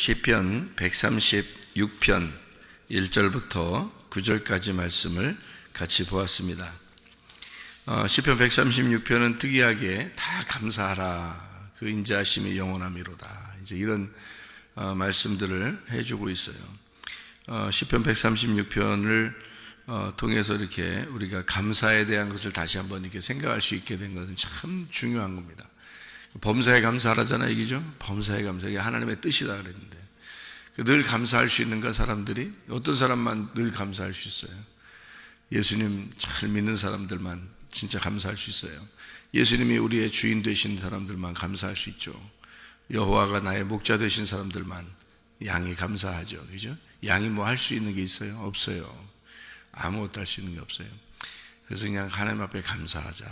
시편 136편 1절부터 9절까지 말씀을 같이 보았습니다. 시편 136편은 특이하게 다 감사하라, 그 인자하심이 영원함이로다, 이제 이런 말씀들을 해주고 있어요. 시편 136편을 통해서 이렇게 우리가 감사에 대한 것을 다시 한번 이렇게 생각할 수 있게 된 것은 참 중요한 겁니다. 범사에 감사하라잖아요, 이기죠? 범사에 감사, 이게 하나님의 뜻이다 그랬는데, 늘 감사할 수 있는가, 사람들이? 어떤 사람만 늘 감사할 수 있어요? 예수님 잘 믿는 사람들만 진짜 감사할 수 있어요. 예수님이 우리의 주인 되신 사람들만 감사할 수 있죠. 여호와가 나의 목자 되신 사람들만 양이 감사하죠, 그죠? 양이 뭐 할 수 있는 게 있어요? 없어요. 아무것도 할 수 있는 게 없어요. 그래서 그냥 하나님 앞에 감사하자.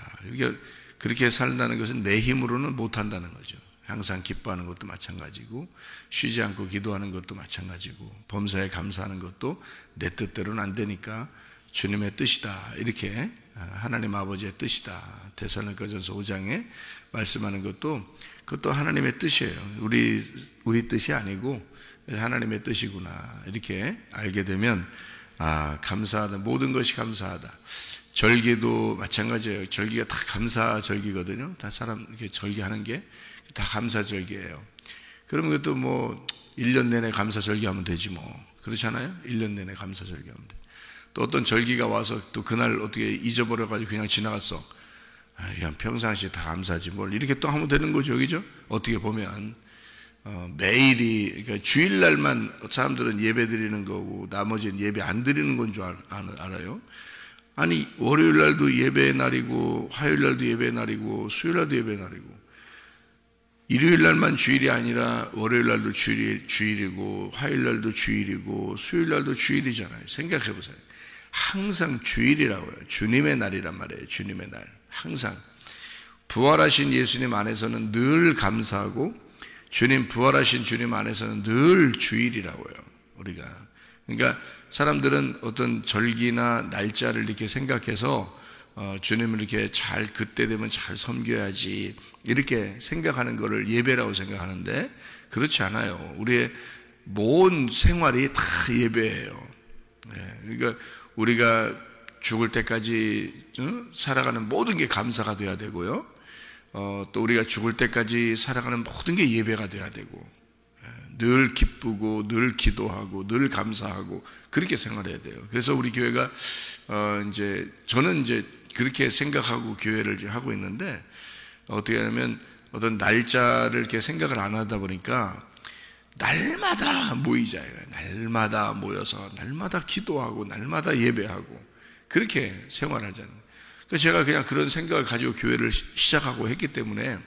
그렇게 산다는 것은 내 힘으로는 못한다는 거죠. 항상 기뻐하는 것도 마찬가지고, 쉬지 않고 기도하는 것도 마찬가지고, 범사에 감사하는 것도 내 뜻대로는 안 되니까 주님의 뜻이다, 이렇게 하나님 아버지의 뜻이다, 데살로니가전서 5장에 말씀하는 그것도 하나님의 뜻이에요. 우리 뜻이 아니고 하나님의 뜻이구나, 이렇게 알게 되면 감사하다, 모든 것이 감사하다. 절기도 마찬가지예요. 절기가 다 감사 절기거든요. 다 사람 이렇게 절기하는 게 다 감사 절기예요. 그러면 그것도 뭐 1년 내내 감사 절기하면 되지 뭐. 그렇잖아요. 1년 내내 감사 절기하면 돼. 또 어떤 절기가 와서 또 그날 어떻게 잊어버려가지고 그냥 지나갔어. 그냥 평상시에 다 감사하지 뭘 이렇게 또 하면 되는 거죠, 그죠? 어떻게 보면 매일이, 그러니까 주일날만 사람들은 예배 드리는 거고 나머지는 예배 안 드리는 건 줄 알아요. 아니, 월요일 날도 예배의 날이고, 화요일 날도 예배의 날이고, 수요일 날도 예배의 날이고, 일요일 날만 주일이 아니라 월요일 날도 주일이고, 화요일 날도 주일이고, 수요일 날도 주일이잖아요. 생각해 보세요. 항상 주일이라고요. 주님의 날이란 말이에요. 주님의 날. 항상. 부활하신 예수님 안에서는 늘 감사하고, 부활하신 주님 안에서는 늘 주일이라고요, 우리가. 그러니까 사람들은 어떤 절기나 날짜를 이렇게 생각해서 주님을 이렇게 그때 되면 잘 섬겨야지, 이렇게 생각하는 것을 예배라고 생각하는데, 그렇지 않아요. 우리의 모든 생활이 다 예배예요. 그러니까 우리가 죽을 때까지 살아가는 모든 게 감사가 돼야 되고요. 또 우리가 죽을 때까지 살아가는 모든 게 예배가 돼야 되고, 늘 기쁘고 늘 기도하고 늘 감사하고 그렇게 생활해야 돼요. 그래서 우리 교회가 저는 이제 그렇게 생각하고 교회를 하고 있는데, 어떻게 하냐면 어떤 날짜를 이렇게 생각을 안 하다 보니까 날마다 모이자요. 날마다 모여서 날마다 기도하고 날마다 예배하고 그렇게 생활하잖아요. 그래서 제가 그냥 그런 생각을 가지고 교회를 시작하고 했기 때문에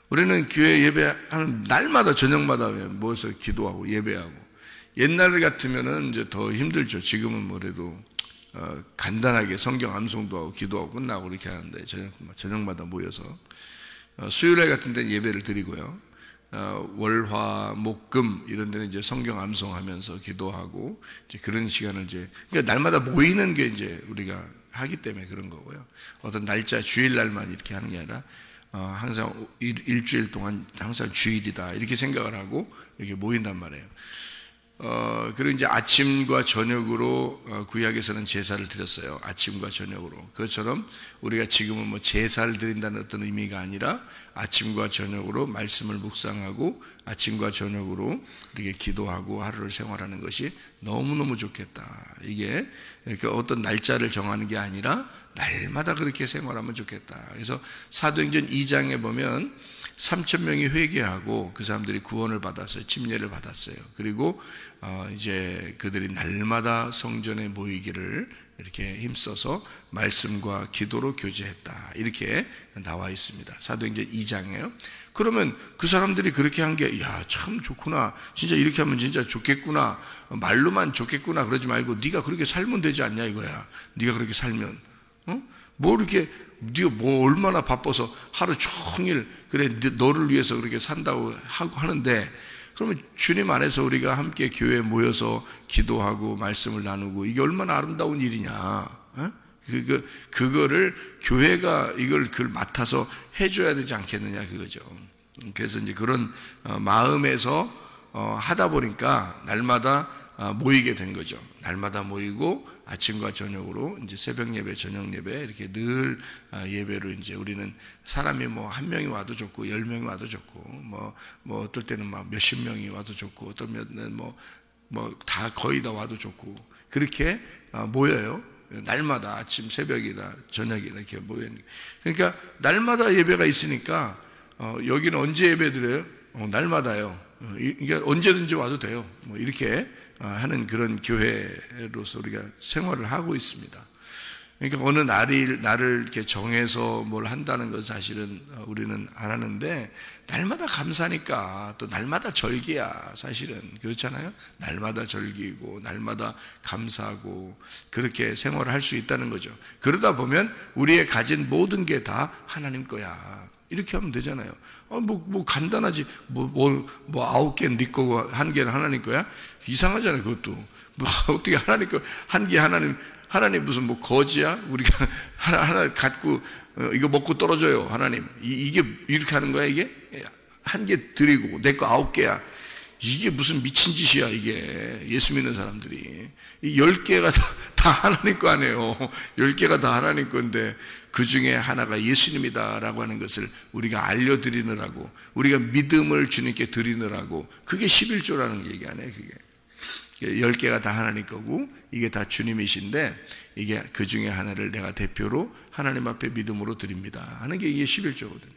우리는 교회 예배하는 날마다 저녁마다 모여서 기도하고 예배하고. 옛날 같으면은 이제 더 힘들죠. 지금은 뭐래도 간단하게 성경 암송도 하고 기도하고 끝나고 이렇게 하는데, 저녁마다 모여서 수요일 같은 데는 예배를 드리고요. 월화 목금 이런 데는 이제 성경 암송하면서 기도하고 이제 그런 시간을 그러니까 날마다 모이는 게 이제 우리가 하기 때문에 그런 거고요. 어떤 날짜 주일 날만 이렇게 하는 게 아니라 항상 일주일 동안 항상 주일이다, 이렇게 생각을 하고 이렇게 모인단 말이에요. 그리고 이제 아침과 저녁으로 구약에서는 제사를 드렸어요. 아침과 저녁으로. 그것처럼 우리가 지금은 뭐 제사를 드린다는 어떤 의미가 아니라 아침과 저녁으로 말씀을 묵상하고 아침과 저녁으로 이렇게 기도하고 하루를 생활하는 것이 너무너무 좋겠다. 이게 어떤 날짜를 정하는 게 아니라 날마다 그렇게 생활하면 좋겠다. 그래서 사도행전 2장에 보면 3,000명이 회개하고 그 사람들이 구원을 받았어요. 침례를 받았어요. 그리고 이제 그들이 날마다 성전에 모이기를 이렇게 힘써서 말씀과 기도로 교제했다, 이렇게 나와 있습니다. 사도행전 2장에요. 그러면 그 사람들이 그렇게 한 게, 참 좋구나, 진짜 이렇게 하면 진짜 좋겠구나, 말로만 좋겠구나 그러지 말고 네가 그렇게 살면 되지 않냐 이거야. 네가 그렇게 살면 뭐 이렇게 네가 뭐 얼마나 바빠서 하루 종일 그래 너를 위해서 그렇게 산다고 하고 하는데, 그러면 주님 안에서 우리가 함께 교회에 모여서 기도하고 말씀을 나누고 이게 얼마나 아름다운 일이냐. 그거를 교회가 그걸 맡아서 해줘야 되지 않겠느냐, 그거죠. 그래서 이제 그런 마음에서 하다 보니까 날마다 모이게 된 거죠. 날마다 모이고 아침과 저녁으로 이제 새벽 예배, 저녁 예배 이렇게 늘 예배로 이제 우리는 사람이 뭐 한 명이 와도 좋고 10명이 와도 좋고 뭐 어떨 때는 막 몇십 명이 와도 좋고 어떤 면은 뭐 다 거의 다 와도 좋고 그렇게 모여요. 날마다 아침 새벽이나 저녁이나 이렇게 모이는. 그러니까 날마다 예배가 있으니까 여기는 언제 예배 드려요? 날마다요. 이게 언제든지 와도 돼요. 뭐 이렇게 하는 그런 교회로서 우리가 생활을 하고 있습니다. 그러니까 어느 날을 이렇게 정해서 뭘 한다는 것은 사실은 우리는 안 하는데 날마다 감사하니까 또 날마다 절기야. 사실은 그렇잖아요. 날마다 절기고 날마다 감사하고 그렇게 생활을 할 수 있다는 거죠. 그러다 보면 우리의 가진 모든 게 다 하나님 거야. 이렇게 하면 되잖아요. 뭐 간단하지. 뭐 9개는 네 거고 1개는 하나님 거야? 이상하잖아요. 그것도. 뭐 어떻게 하나님 거, 1개 하나님 무슨 뭐 거지야? 우리가 하나 갖고 이거 먹고 떨어져요. 하나님. 이게 이렇게 하는 거야, 이게? 1개 드리고 내 거 9개야. 이게 무슨 미친 짓이야, 이게. 예수 믿는 사람들이. 이 10개가 다 하나님 거 아니에요. 10개가 다 하나님 건데 그 중에 하나가 예수님이다라고 하는 것을 우리가 알려드리느라고 우리가 믿음을 주님께 드리느라고 그게 11조라는 얘기 아니에요, 그게. 10개가 다 하나님 거고 이게 다 주님이신데 이게 그 중에 하나를 내가 대표로 하나님 앞에 믿음으로 드립니다 하는 게 이게 11조거든요.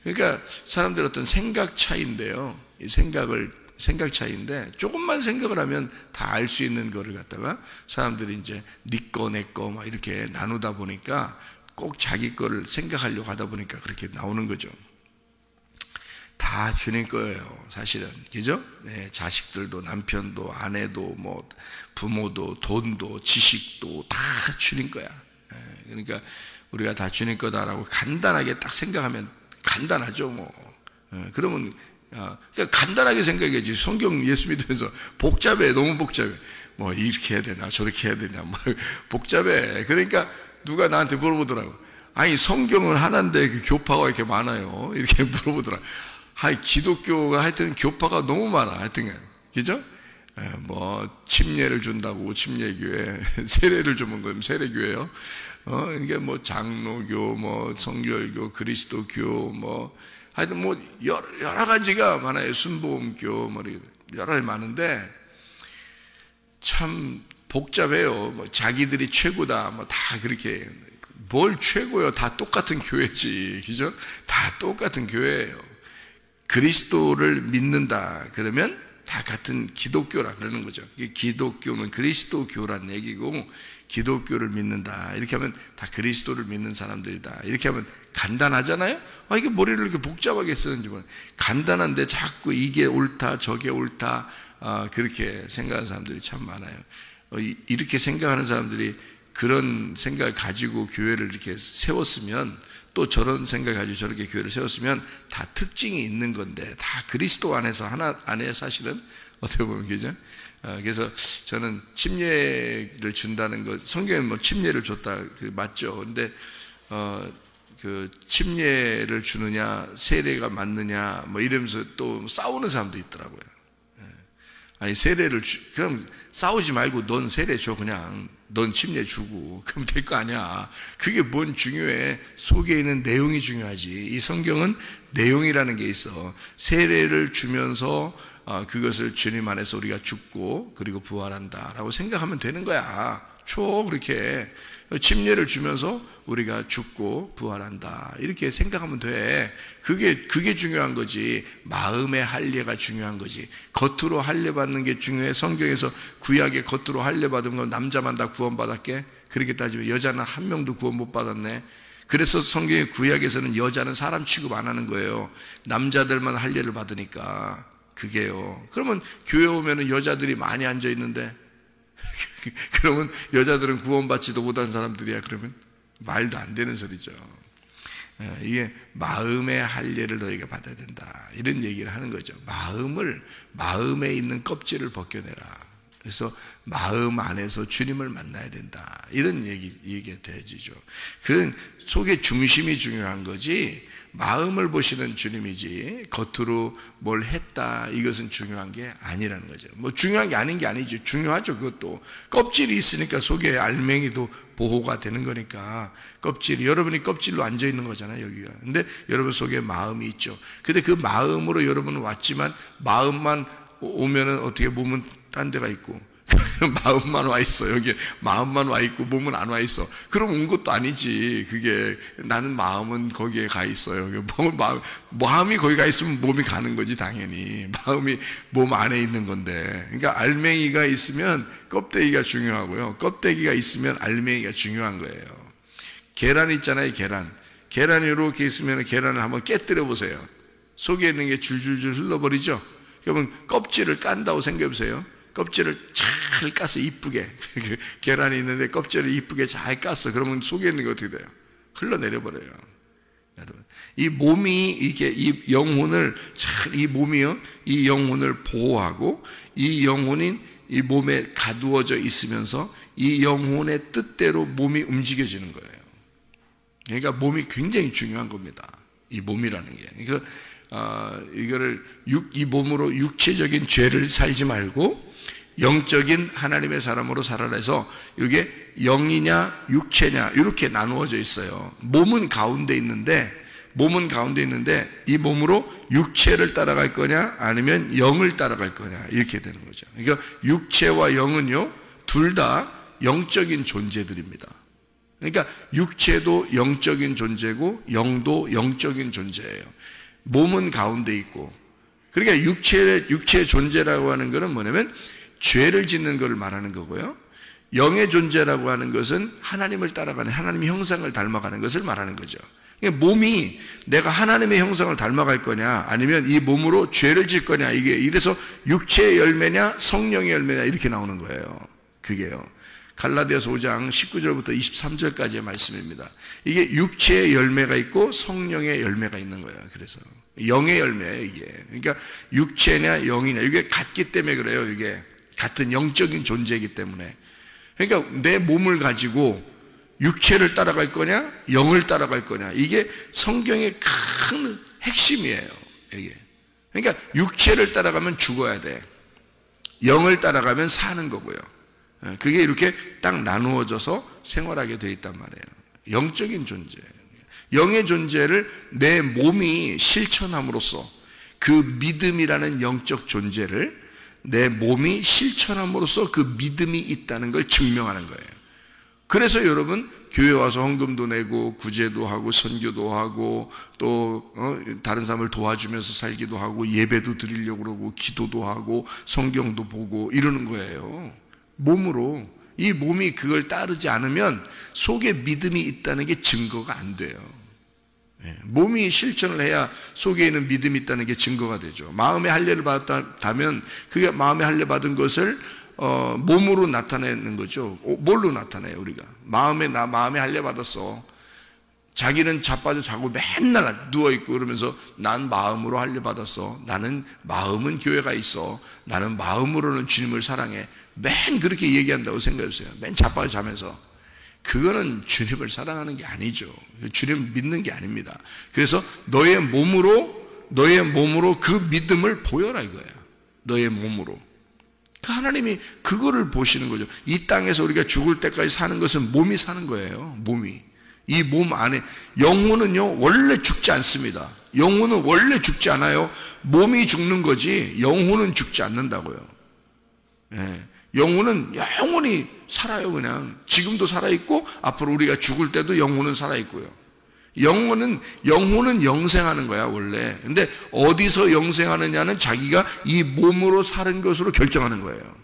그러니까 사람들 어떤 생각 차이인데요. 이 생각 차이인데 조금만 생각을 하면 다 알 수 있는 거를 갖다가 사람들이 이제 네 거, 내 거 막 이렇게 나누다 보니까 꼭 자기 거를 생각하려고 하다 보니까 그렇게 나오는 거죠. 다 주님 거예요, 사실은. 그죠? 네, 자식들도, 남편도, 아내도, 뭐, 부모도, 돈도, 지식도 다 주님 거야. 네, 그러니까 우리가 다 주님 거다라고 간단하게 딱 생각하면 간단하죠, 뭐. 네, 그러면, 그러니까 간단하게 생각해야지. 성경 예수 믿으면서 복잡해, 너무 복잡해. 뭐, 이렇게 해야 되나, 저렇게 해야 되나, 뭐, 복잡해. 그러니까 누가 나한테 물어보더라고. 아니, 성경은 하나인데 그 교파가 이렇게 많아요. 이렇게 물어보더라고. 기독교가 하여튼 교파가 너무 많아. 하여튼, 그죠? 뭐, 침례를 준다고 침례교회, 세례를 주면 그럼 세례교회요. 이게 뭐, 장로교, 뭐, 성결교, 그리스도교, 뭐, 하여튼 뭐, 여러 가지가 많아요. 순복음교, 뭐, 여러 가지 많은데, 참 복잡해요. 뭐, 자기들이 최고다, 뭐, 다 그렇게. 뭘 최고요? 다 똑같은 교회지. 그죠? 다 똑같은 교회예요. 그리스도를 믿는다 그러면 다 같은 기독교라 그러는 거죠. 기독교는 그리스도교란 얘기고 기독교를 믿는다 이렇게 하면 다 그리스도를 믿는 사람들이다 이렇게 하면 간단하잖아요. 이게 머리를 이렇게 복잡하게 쓰는지 모르겠어요. 간단한데 자꾸 이게 옳다 저게 옳다 그렇게 생각하는 사람들이 참 많아요. 이렇게 생각하는 사람들이 그런 생각을 가지고 교회를 이렇게 세웠으면 또 저런 생각을 가지고 저렇게 교회를 세웠으면 다 특징이 있는 건데 다 그리스도 안에서 하나 안에 사실은 어떻게 보면 그죠? 그래서 저는 침례를 준다는 것 성경에 뭐 침례를 줬다 맞죠? 근데 그 침례를 주느냐 세례가 맞느냐 뭐 이러면서 또 싸우는 사람도 있더라고요. 아니 세례를 그럼 싸우지 말고 넌 세례 줘 그냥 넌 침례 주고 그럼 될 거 아니야. 그게 뭔 중요해. 속에 있는 내용이 중요하지. 이 성경은 내용이라는 게 있어. 세례를 주면서 그것을 주님 안에서 우리가 죽고 그리고 부활한다라고 생각하면 되는 거야. 줘 그렇게 침례를 주면서 우리가 죽고 부활한다 이렇게 생각하면 돼. 그게 중요한 거지. 마음의 할례가 중요한 거지. 겉으로 할례 받는 게 중요해. 성경에서 구약에 겉으로 할례 받은 건 남자만 다 구원받았게? 그렇게 따지면 여자는 한 명도 구원 못 받았네. 그래서 성경의 구약에서는 여자는 사람 취급 안 하는 거예요. 남자들만 할례를 받으니까. 그게요. 그러면 교회 오면은 여자들이 많이 앉아 있는데 그러면 여자들은 구원받지도 못한 사람들이야. 그러면 말도 안 되는 소리죠. 이게 마음의 할례를 너희가 받아야 된다 이런 얘기를 하는 거죠. 마음에 있는 껍질을 벗겨내라. 그래서 마음 안에서 주님을 만나야 된다. 이런 얘기가 되어지죠. 그런 속의 중심이 중요한 거지, 마음을 보시는 주님이지 겉으로 뭘 했다 이것은 중요한 게 아니라는 거죠. 뭐 중요한 게 아닌 게 아니죠. 중요하죠. 그것도 껍질이 있으니까 속에 알맹이도 보호가 되는 거니까. 껍질이, 여러분이 껍질로 앉아 있는 거잖아요, 여기가. 근데 여러분 속에 마음이 있죠. 근데 그 마음으로 여러분은 왔지만 마음만 오면은 어떻게, 몸은 딴 데가 있고 마음만 와 있어. 여기 마음만 와 있고 몸은 안 와 있어. 그럼 온 것도 아니지. 그게 나는 마음은 거기에 가 있어요. 마음이 거기 가 있으면 몸이 가는 거지, 당연히. 마음이 몸 안에 있는 건데. 그러니까 알맹이가 있으면 껍데기가 중요하고요. 껍데기가 있으면 알맹이가 중요한 거예요. 계란 있잖아요, 계란. 계란이 이렇게 있으면 계란을 한번 깨뜨려 보세요. 속에 있는 게 줄줄줄 흘러버리죠. 그러면 껍질을 깐다고 생각해 보세요. 껍질을 잘 까서 이쁘게, 계란이 있는데 껍질을 이쁘게 잘 깠어. 그러면 속에 있는 게 어떻게 돼요? 흘러내려 버려요. 여러분, 이 몸이 이게 이 영혼을 잘, 이 몸이요, 이 영혼을 보호하고 이 영혼인 이 몸에 가두어져 있으면서 이 영혼의 뜻대로 몸이 움직여지는 거예요. 그러니까 몸이 굉장히 중요한 겁니다. 이 몸이라는 게. 그러니까 이거를 이 몸으로 육체적인 죄를 살지 말고 영적인 하나님의 사람으로 살아라 해서 이게 영이냐 육체냐 이렇게 나누어져 있어요. 몸은 가운데 있는데 이 몸으로 육체를 따라갈 거냐 아니면 영을 따라갈 거냐 이렇게 되는 거죠. 그러니까 육체와 영은요, 둘 다 영적인 존재들입니다. 그러니까 육체도 영적인 존재고 영도 영적인 존재예요. 몸은 가운데 있고, 그러니까 육체의 존재라고 하는 것은 뭐냐면 죄를 짓는 걸 말하는 거고요. 영의 존재라고 하는 것은 하나님을 따라가는, 하나님의 형상을 닮아가는 것을 말하는 거죠. 그러니까 몸이 내가 하나님의 형상을 닮아갈 거냐 아니면 이 몸으로 죄를 질 거냐, 이게 이래서 육체의 열매냐 성령의 열매냐 이렇게 나오는 거예요. 그게요. 갈라디아서 5장 19절부터 23절까지의 말씀입니다. 이게 육체의 열매가 있고 성령의 열매가 있는 거예요. 그래서 영의 열매예요, 이게. 그러니까 육체냐 영이냐 이게 같기 때문에 그래요. 이게 같은 영적인 존재이기 때문에. 그러니까 내 몸을 가지고 육체를 따라갈 거냐 영을 따라갈 거냐, 이게 성경의 큰 핵심이에요, 이게. 그러니까 육체를 따라가면 죽어야 돼. 영을 따라가면 사는 거고요. 그게 이렇게 딱 나누어져서 생활하게 되어 있단 말이에요. 영적인 존재, 영의 존재를 내 몸이 실천함으로써, 그 믿음이라는 영적 존재를 내 몸이 실천함으로써 그 믿음이 있다는 걸 증명하는 거예요. 그래서 여러분 교회 와서 헌금도 내고 구제도 하고 선교도 하고 또 다른 사람을 도와주면서 살기도 하고 예배도 드리려고 그러고 기도도 하고 성경도 보고 이러는 거예요. 몸으로. 이 몸이 그걸 따르지 않으면 속에 믿음이 있다는 게 증거가 안 돼요. 몸이 실천을 해야 속에 있는 믿음이 있다는 게 증거가 되죠. 마음의 할례를 받았다면 그게 마음의 할례 받은 것을 몸으로 나타내는 거죠. 뭘로 나타내요, 우리가? 마음의 할례 받았어. 자기는 자빠져 자고 맨날 누워있고 그러면서 난 마음으로 할례 받았어. 나는 마음은 교회가 있어. 나는 마음으로는 주님을 사랑해. 맨 그렇게 얘기한다고 생각해보세요. 맨 자빠져 자면서. 그거는 주님을 사랑하는 게 아니죠. 주님 믿는 게 아닙니다. 그래서 너의 몸으로 그 믿음을 보여라 이거야. 너의 몸으로. 그 하나님이 그거를 보시는 거죠. 이 땅에서 우리가 죽을 때까지 사는 것은 몸이 사는 거예요. 몸이. 이 몸 안에. 영혼은요 원래 죽지 않습니다. 영혼은 원래 죽지 않아요. 몸이 죽는 거지 영혼은 죽지 않는다고요. 영혼은 영원히 살아요. 그냥 지금도 살아있고 앞으로 우리가 죽을 때도 영혼은 살아있고요. 영혼은 영생하는 거야 원래. 근데 어디서 영생하느냐는 자기가 이 몸으로 사는 것으로 결정하는 거예요.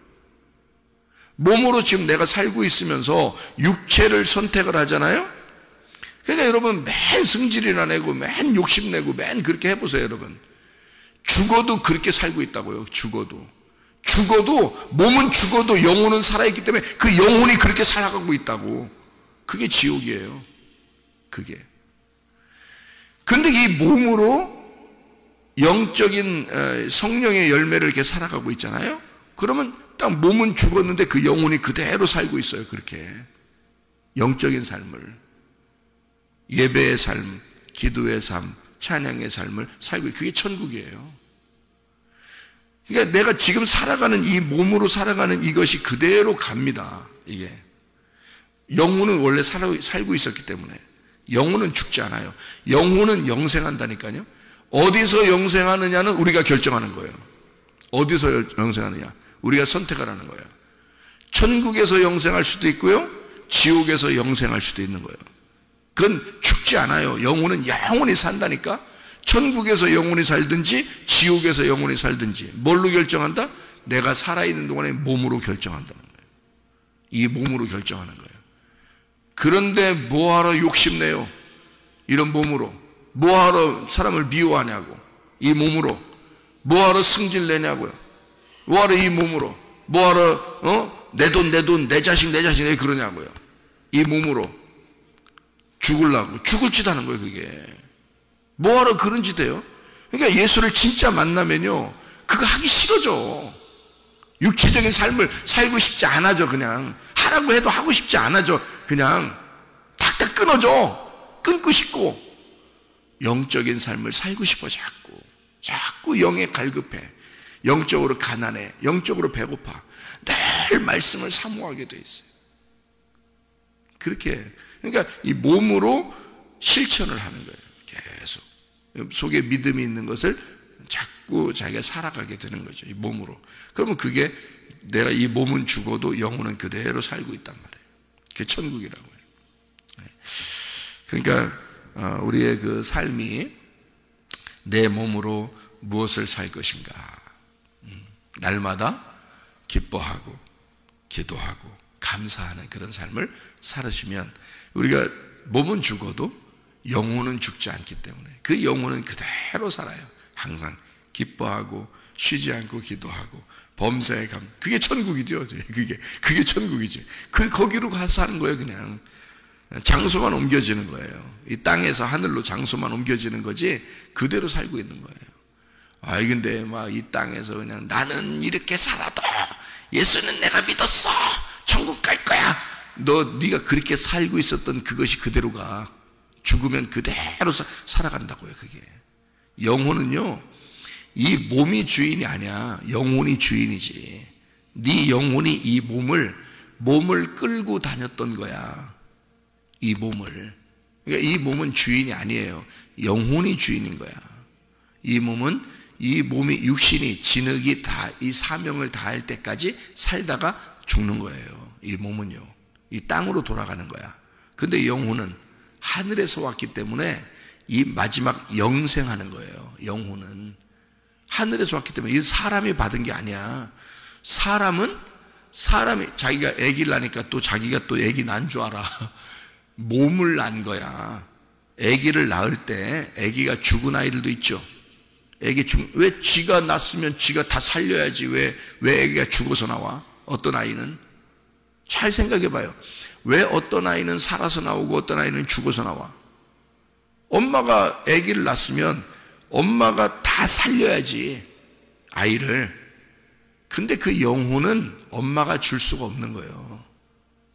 몸으로 지금 내가 살고 있으면서 육체를 선택을 하잖아요. 그러니까 여러분 맨 승질이나 내고 맨 욕심내고 맨 그렇게 해보세요. 여러분 죽어도 그렇게 살고 있다고요. 죽어도 몸은 죽어도 영혼은 살아있기 때문에 그 영혼이 그렇게 살아가고 있다고. 그게 지옥이에요. 그게. 근데 이 몸으로 영적인 성령의 열매를 이렇게 살아가고 있잖아요. 그러면 딱 몸은 죽었는데 그 영혼이 그대로 살고 있어요. 그렇게 영적인 삶을, 예배의 삶, 기도의 삶, 찬양의 삶을 살고 있어요. 그게 천국이에요. 그러니까 내가 지금 살아가는 이 몸으로 살아가는 이것이 그대로 갑니다. 이게 영혼은 원래 살고 있었기 때문에 영혼은 죽지 않아요. 영혼은 영생한다니까요. 어디서 영생하느냐는 우리가 결정하는 거예요. 어디서 영생하느냐 우리가 선택하라는 거예요. 천국에서 영생할 수도 있고요, 지옥에서 영생할 수도 있는 거예요. 그건 죽지 않아요. 영혼은 영원히 산다니까. 천국에서 영혼이 살든지 지옥에서 영혼이 살든지 뭘로 결정한다? 내가 살아있는 동안에 몸으로 결정한다는 거예요. 이 몸으로 결정하는 거예요. 그런데 뭐하러 욕심내요? 이런 몸으로. 뭐하러 사람을 미워하냐고. 이 몸으로. 뭐하러 승질내냐고요. 뭐하러 이 몸으로. 뭐하러 내 돈, 내 자식 왜 그러냐고요. 이 몸으로 죽으려고. 죽을 짓 하는 거예요. 그게 뭐하러 그런 짓 해요? 그러니까 예수를 진짜 만나면요 그거 하기 싫어져. 육체적인 삶을 살고 싶지 않아져. 그냥 하라고 해도 하고 싶지 않아져. 그냥 탁탁 끊어져. 끊고 싶고 영적인 삶을 살고 싶어. 자꾸 영에 갈급해. 영적으로 가난해. 영적으로 배고파. 늘 말씀을 사모하게 돼 있어요. 그렇게 그러니까 이 몸으로 실천을 하는 거예요. 계속 속에 믿음이 있는 것을 자꾸 자기가 살아가게 되는 거죠. 이 몸으로. 그러면 그게 내가 이 몸은 죽어도 영혼은 그대로 살고 있단 말이에요. 그게 천국이라고 해요. 그러니까 우리의 그 삶이 내 몸으로 무엇을 살 것인가. 날마다 기뻐하고 기도하고 감사하는 그런 삶을 살으시면 우리가 몸은 죽어도 영혼은 죽지 않기 때문에 그 영혼은 그대로 살아요. 항상 기뻐하고 쉬지 않고 기도하고 범사에 그게 천국이죠. 그게 천국이지. 거기로 가서 사는 거예요. 그냥 장소만 옮겨지는 거예요. 이 땅에서 하늘로 장소만 옮겨지는 거지 그대로 살고 있는 거예요. 근데 막 이 땅에서 그냥 나는 이렇게 살아도 예수는 내가 믿었어. 천국 갈 거야. 네가 그렇게 살고 있었던 그것이 그대로 가. 죽으면 그대로 살아간다고요. 그게 영혼은요 이 몸이 주인이 아니야. 영혼이 주인이지. 네 영혼이 이 몸을 끌고 다녔던 거야. 이 몸을. 그러니까 이 몸은 주인이 아니에요. 영혼이 주인인 거야. 이 몸이 육신이 진흙이 다 이 사명을 다할 때까지 살다가 죽는 거예요. 이 몸은요. 이 땅으로 돌아가는 거야. 근데 영혼은 하늘에서 왔기 때문에 이 마지막 영생하는 거예요. 영혼은 하늘에서 왔기 때문에 이 사람이 받은 게 아니야. 사람이 자기가 아기를 낳으니까 또 자기가 또 아기 난 줄 알아. 몸을 낳은 거야. 아기를 낳을 때 아기가 죽은 아이들도 있죠. 왜 지가 낳았으면 지가 다 살려야지 왜 아기가 죽어서 나와? 어떤 아이는 잘 생각해 봐요. 왜 어떤 아이는 살아서 나오고 어떤 아이는 죽어서 나와? 엄마가 아기를 낳았으면 엄마가 다 살려야지 아이를. 근데 그 영혼은 엄마가 줄 수가 없는 거예요.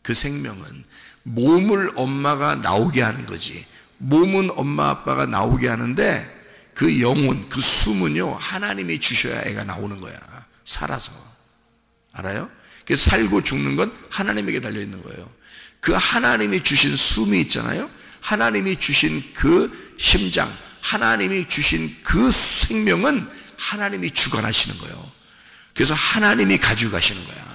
그 생명은 몸을 엄마가 나오게 하는 거지. 몸은 엄마 아빠가 나오게 하는데 그 영혼, 그 숨은요 하나님이 주셔야 애가 나오는 거야. 살아서. 알아요? 그래서 살고 죽는 건 하나님에게 달려있는 거예요. 그 하나님이 주신 숨이 있잖아요. 하나님이 주신 그 심장, 하나님이 주신 그 생명은 하나님이 주관하시는 거예요. 그래서 하나님이 가지고 가시는 거야.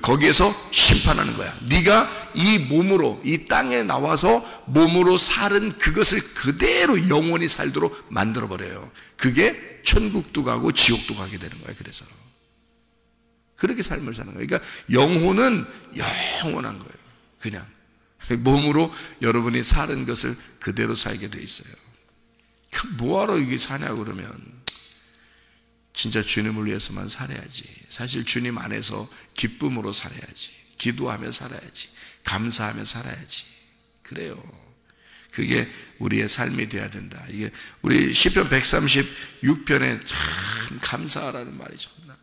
거기에서 심판하는 거야. 네가 이 몸으로 이 땅에 나와서 몸으로 살은 그것을 그대로 영원히 살도록 만들어버려요. 그게 천국도 가고 지옥도 가게 되는 거야. 그래서 그렇게 삶을 사는 거예요. 그러니까 영혼은 영원한 거예요. 그냥 몸으로 여러분이 사는 것을 그대로 살게 돼 있어요. 뭐하러 이게 사냐고 그러면 진짜 주님을 위해서만 살아야지. 사실 주님 안에서 기쁨으로 살아야지. 기도하며 살아야지. 감사하며 살아야지. 그래요. 그게 우리의 삶이 되어야 된다. 이게 우리 시편 136편에 참 감사하라는 말이 정말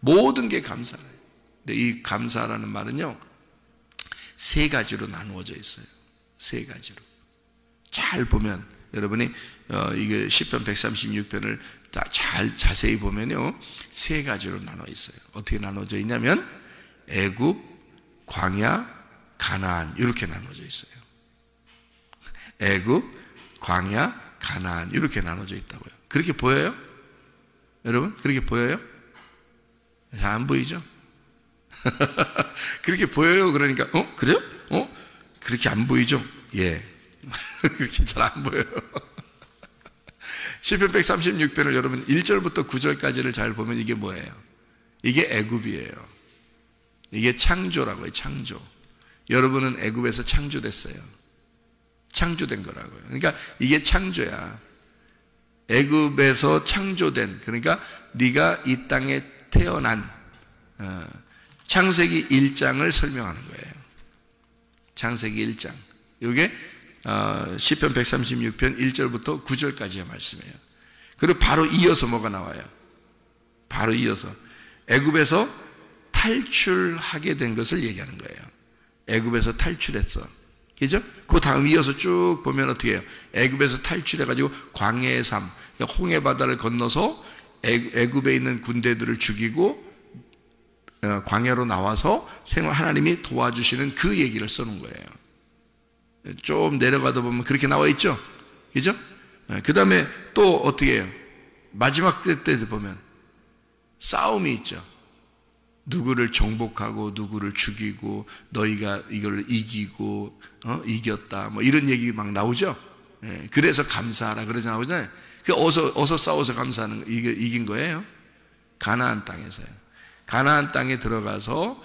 모든 게 감사해요. 근데 이 감사라는 말은요, 세 가지로 나누어져 있어요. 세 가지로. 잘 보면, 여러분이, 이게 시편 136편을 잘 자세히 보면요, 세 가지로 나눠 있어요. 어떻게 나눠져 있냐면, 애굽, 광야, 가나안, 이렇게 나눠져 있어요. 애굽, 광야, 가나안, 이렇게 나눠져 있다고요. 그렇게 보여요? 여러분? 그렇게 보여요? 잘 안 보이죠? 그렇게 보여요? 그러니까, 그래요? 그렇게 안 보이죠? 예. 그렇게 잘 안 보여요. 시편 136편을 여러분 1절부터 9절까지를 잘 보면 이게 뭐예요? 이게 애굽이에요. 이게 창조라고요. 창조. 여러분은 애굽에서 창조됐어요. 창조된 거라고요. 그러니까 이게 창조야. 애굽에서 창조된, 그러니까 네가 이 땅에 태어난, 창세기 1장을 설명하는 거예요. 창세기 1장. 이게 시편 136편 1절부터 9절까지의 말씀이에요. 그리고 바로 이어서 뭐가 나와요? 바로 이어서 애굽에서 탈출하게 된 것을 얘기하는 거예요. 애굽에서 탈출했어. 그죠? 그 다음 이어서 쭉 보면 어떻게 해요? 애굽에서 탈출해가지고 광야의 삶, 홍해 바다를 건너서 애굽에 있는 군대들을 죽이고 광야로 나와서 하나님이 도와주시는 그 얘기를 써놓은 거예요. 좀 내려가다 보면 그렇게 나와 있죠? 그죠? 그 다음에 또 어떻게 해요? 마지막 때 보면 싸움이 있죠. 누구를 정복하고 누구를 죽이고 너희가 이걸 이기고 이겼다 뭐 이런 얘기 막 나오죠. 그래서 감사하라 그러지 나오잖아요. 어서 싸워서 감사하는 이긴 거예요. 가나안 땅에서요. 가나안 땅에 들어가서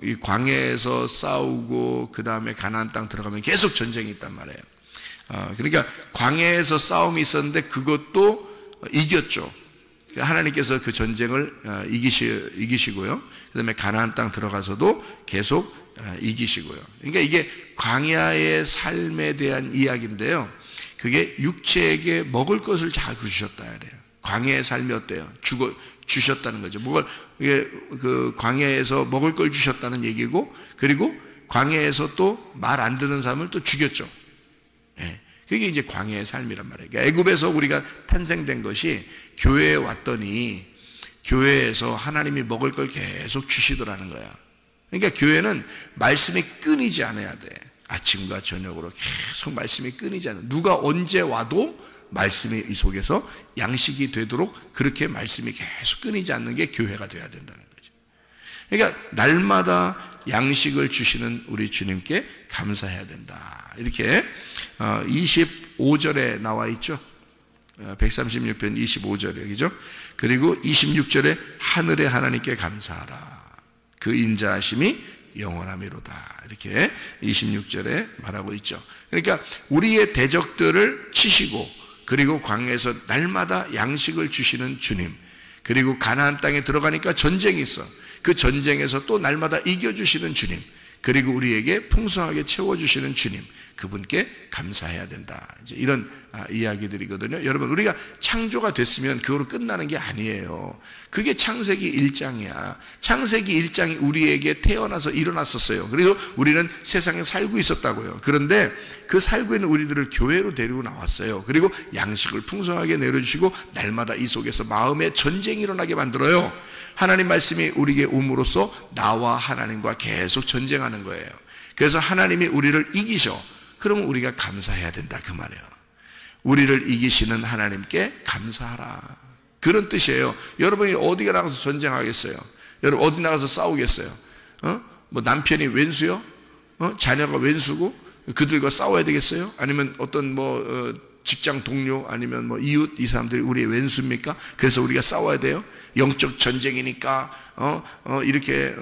이 광야에서 싸우고 그 다음에 가나안 땅 들어가면 계속 전쟁이 있단 말이에요. 그러니까 광야에서 싸움이 있었는데 그것도 이겼죠. 하나님께서 그 전쟁을 이기시고요. 그 다음에 가나안 땅 들어가서도 계속 이기시고요. 그러니까 이게 광야의 삶에 대한 이야기인데요. 그게 육체에게 먹을 것을 자꾸 주셨다 그래요. 광야의 삶이 어때요? 주셨다는 거죠. 이게 그 광야에서 먹을 걸 주셨다는 얘기고, 그리고 광야에서 또 말 안 듣는 사람을 또 죽였죠. 예. 그게 이제 광야의 삶이란 말이에요. 그러니까 애굽에서 우리가 탄생된 것이 교회에 왔더니 교회에서 하나님이 먹을 걸 계속 주시더라는 거야. 그러니까 교회는 말씀이 끊이지 않아야 돼. 아침과 저녁으로 계속 말씀이 끊이지 않아. 누가 언제 와도 말씀이 이 속에서 양식이 되도록 그렇게 말씀이 계속 끊이지 않는 게 교회가 돼야 된다는 거죠. 그러니까 날마다 양식을 주시는 우리 주님께 감사해야 된다. 이렇게 25절에 나와 있죠. 136편 25절에, 그죠? 그리고 26절에 하늘의 하나님께 감사하라. 그 인자하심이 영원하미로다. 이렇게 26절에 말하고 있죠. 그러니까 우리의 대적들을 치시고, 그리고 광야에서 날마다 양식을 주시는 주님, 그리고 가나안 땅에 들어가니까 전쟁이 있어. 그 전쟁에서 또 날마다 이겨주시는 주님, 그리고 우리에게 풍성하게 채워주시는 주님, 그분께 감사해야 된다. 이제 이런 이야기들이거든요. 여러분, 우리가 창조가 됐으면 그거로 끝나는 게 아니에요. 그게 창세기 1장이야. 창세기 1장이 우리에게 태어나서 일어났었어요. 그래서 우리는 세상에 살고 있었다고요. 그런데 그 살고 있는 우리들을 교회로 데리고 나왔어요. 그리고 양식을 풍성하게 내려주시고 날마다 이 속에서 마음의 전쟁이 일어나게 만들어요. 하나님 말씀이 우리에게 옴으로써 나와 하나님과 계속 전쟁하는 거예요. 그래서 하나님이 우리를 이기셔. 그러면 우리가 감사해야 된다 그 말이에요. 우리를 이기시는 하나님께 감사하라. 그런 뜻이에요. 여러분이 어디 나가서 전쟁하겠어요? 여러분 어디 나가서 싸우겠어요? 뭐 남편이 왼수요? 자녀가 왼수고 그들과 싸워야 되겠어요? 아니면 어떤 직장 동료 아니면 이웃 이 사람들이 우리의 왼수입니까? 그래서 우리가 싸워야 돼요? 영적 전쟁이니까 이렇게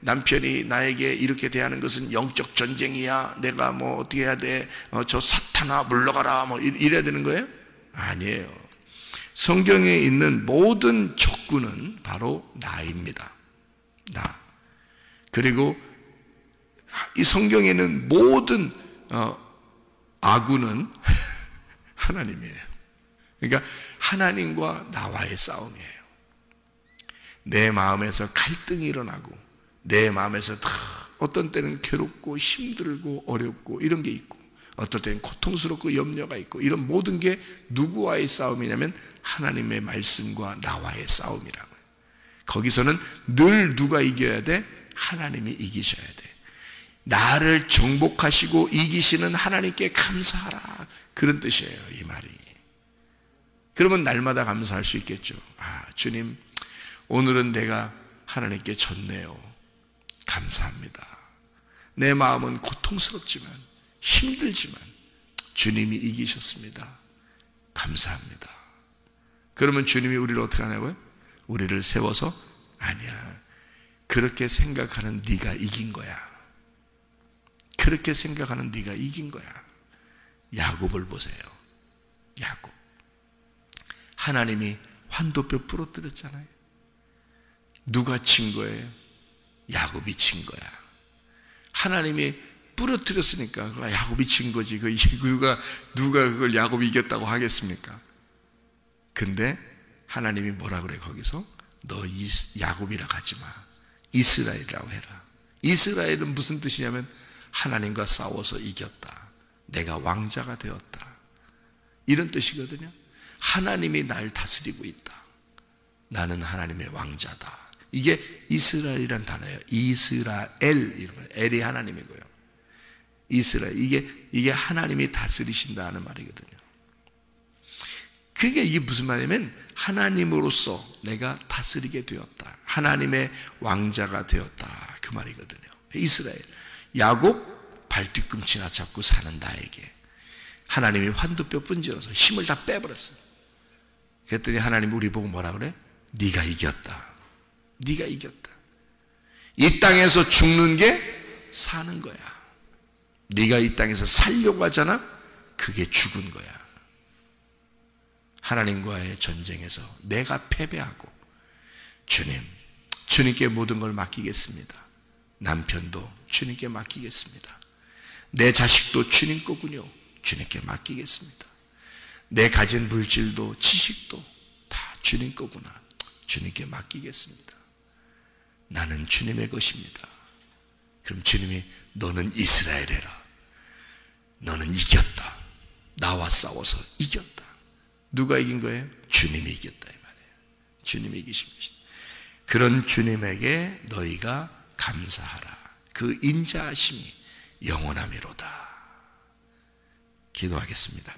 남편이 나에게 이렇게 대하는 것은 영적 전쟁이야. 내가 어떻게 해야 돼? 저 사탄아 물러가라 이래야 되는 거예요? 아니에요. 성경에 있는 모든 적군은 바로 나입니다. 나. 그리고 이 성경에 있는 모든 아군은 하나님이에요. 그러니까 하나님과 나와의 싸움이에요. 내 마음에서 갈등이 일어나고 내 마음에서 다 어떤 때는 괴롭고 힘들고 어렵고 이런 게 있고 어떨 때는 고통스럽고 염려가 있고 이런 모든 게 누구와의 싸움이냐면 하나님의 말씀과 나와의 싸움이라고요. 거기서는 늘 누가 이겨야 돼? 하나님이 이기셔야 돼. 나를 정복하시고 이기시는 하나님께 감사하라, 그런 뜻이에요, 이 말이. 그러면 날마다 감사할 수 있겠죠. 아, 주님, 오늘은 내가 하나님께 졌네요. 감사합니다. 내 마음은 고통스럽지만 힘들지만 주님이 이기셨습니다. 감사합니다. 그러면 주님이 우리를 어떻게 하냐고요? 우리를 세워서 아니야, 그렇게 생각하는 네가 이긴 거야. 그렇게 생각하는 네가 이긴 거야. 야곱을 보세요. 야곱. 하나님이 환도뼈 부러뜨렸잖아요. 누가 친 거예요? 야곱이 친 거야. 하나님이 부러뜨렸으니까 그거 야곱이 친 거지. 누가 그걸 야곱이 이겼다고 하겠습니까? 근데 하나님이 뭐라 그래 거기서? 너 야곱이라 하지 마. 이스라엘이라고 해라. 이스라엘은 무슨 뜻이냐면 하나님과 싸워서 이겼다. 내가 왕자가 되었다. 이런 뜻이거든요. 하나님이 날 다스리고 있다. 나는 하나님의 왕자다. 이게 이스라엘이란 단어예요. 이스라엘, 이러면 엘이 하나님이고요. 이스라엘, 이게 하나님이 다스리신다는 말이거든요. 그게 이게 무슨 말이냐면 하나님으로서 내가 다스리게 되었다. 하나님의 왕자가 되었다. 그 말이거든요. 이스라엘. 야곱, 발뒤꿈치나 잡고 사는 나에게 하나님이 환도뼈 분질러서 힘을 다 빼버렸어요. 그랬더니 하나님이 우리 보고 뭐라 그래? 네가 이겼다. 네가 이겼다. 이 땅에서 죽는 게 사는 거야. 네가 이 땅에서 살려고 하잖아? 그게 죽은 거야. 하나님과의 전쟁에서 내가 패배하고 주님께 모든 걸 맡기겠습니다. 남편도 주님께 맡기겠습니다. 내 자식도 주님 거군요. 주님께 맡기겠습니다. 내 가진 물질도 지식도 다 주님 거구나. 주님께 맡기겠습니다. 나는 주님의 것입니다. 그럼 주님이 너는 이스라엘 해라. 너는 이겼다. 나와 싸워서 이겼다. 누가 이긴 거예요? 주님이 이겼다 이 말이에요. 주님이 이기신 것이다. 그런 주님에게 너희가 감사하라. 그 인자하심이 영원하미로다. 기도하겠습니다.